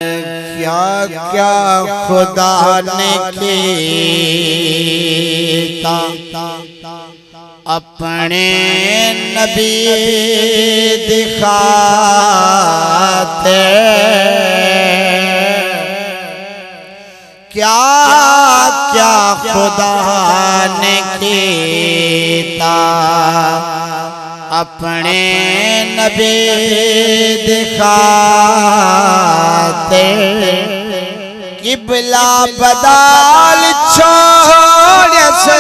क्या क्या खुदा ने किया अपने नबी दिखाते, क्या क्या खुदा ने किया अपने नबी दिखाते। किबला बदल छोड़ से,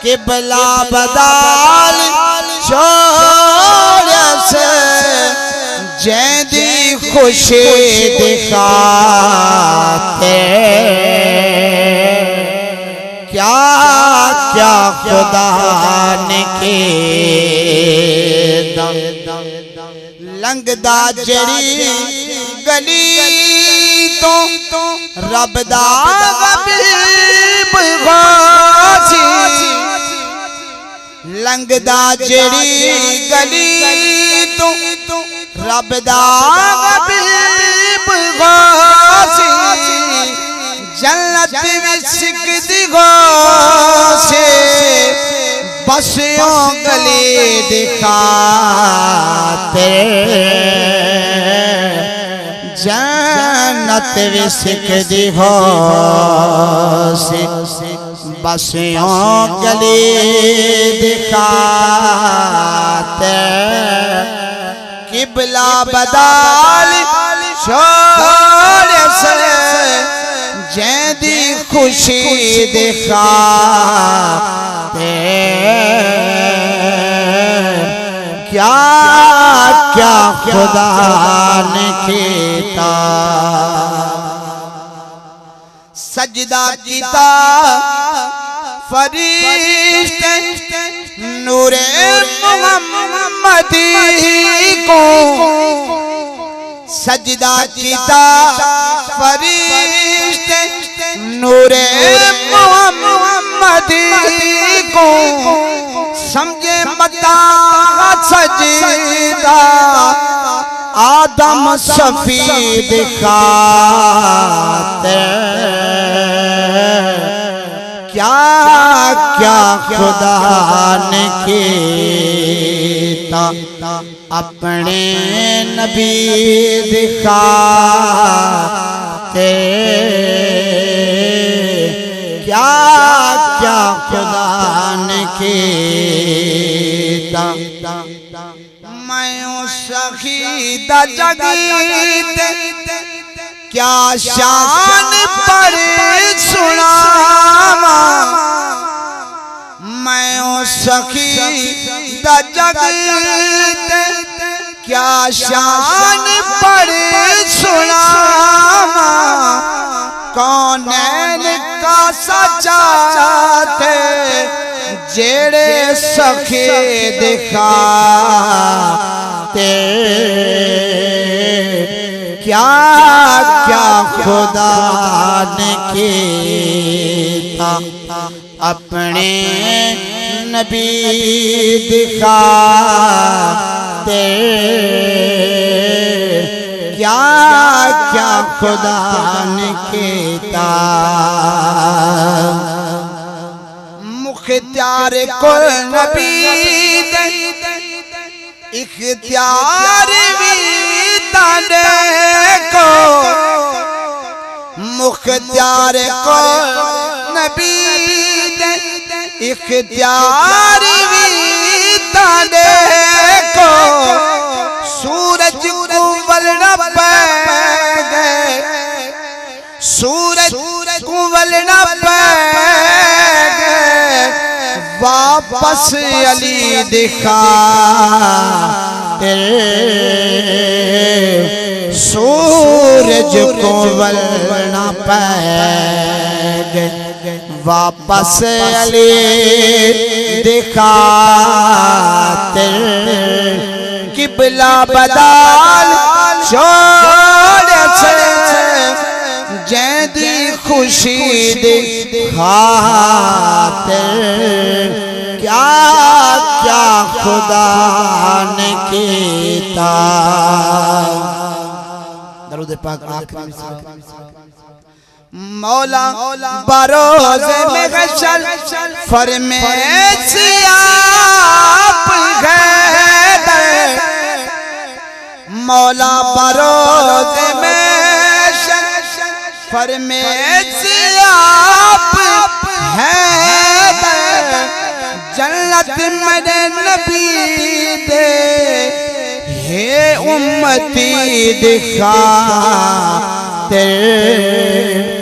किबला बदल छोड़ से जैदी खुशी दिखाते। क्या क्या खुदा ने किया लंघदा जड़ी गली तो रब दा हबीब गासी, लंघदा जड़ी गली तो रब दा हबीब गासी। जन्नत विश्क दिगोसे बस गली दिखाते। जन्नत विश्क दिगोसे बस गली दिखाते। किबला बदल छोड़ से जैदी खुशी दिखाते। क्या क्या खुदा ने किया सजदा किता फरिश्ते नूरे मुहम्मदी को, सजदा किता फरिश्ते नूरे मुहम्मदी को। समझे मता सजदा आदम सफी दिखाते। क्या क्या खुदा ने किया अपने नबी दिखाते। क्या क्या खुदा ने किया मैं शहीद जगीत क्या शान पर सुनावा। मैं शहीद जगीत क्या शान पर सुनावा। कौनैन का सजाते जेड़े सखे दिखाते। क्या क्या खुदा ने किया अपने नबी दिखाते। क्या क्या खुदा ने किया मुख्तियार कुल नबी दे इख्तियार भी ताने को। मुख्तियार कुल नबी दे इख्तियार भी ताने को। सूरज कुंवल न पैगे, सूरज कुंवल न पैगे वापस अली दिखाते। सूरज कुंवल न पैगे वापस अली दिखाते। किबला बदल छोड़ से जैदी खुशी दिखाते। क्या क्या खुदा ने किया दरूद पाक आखिरी मिसरा। मौला बरोज़े में हशर फरमाइशी आप है, मौला बरोज़े में फरमाइशी आप है, जन्नत मेरे नबी दे हे उम्मती दिखा तेरे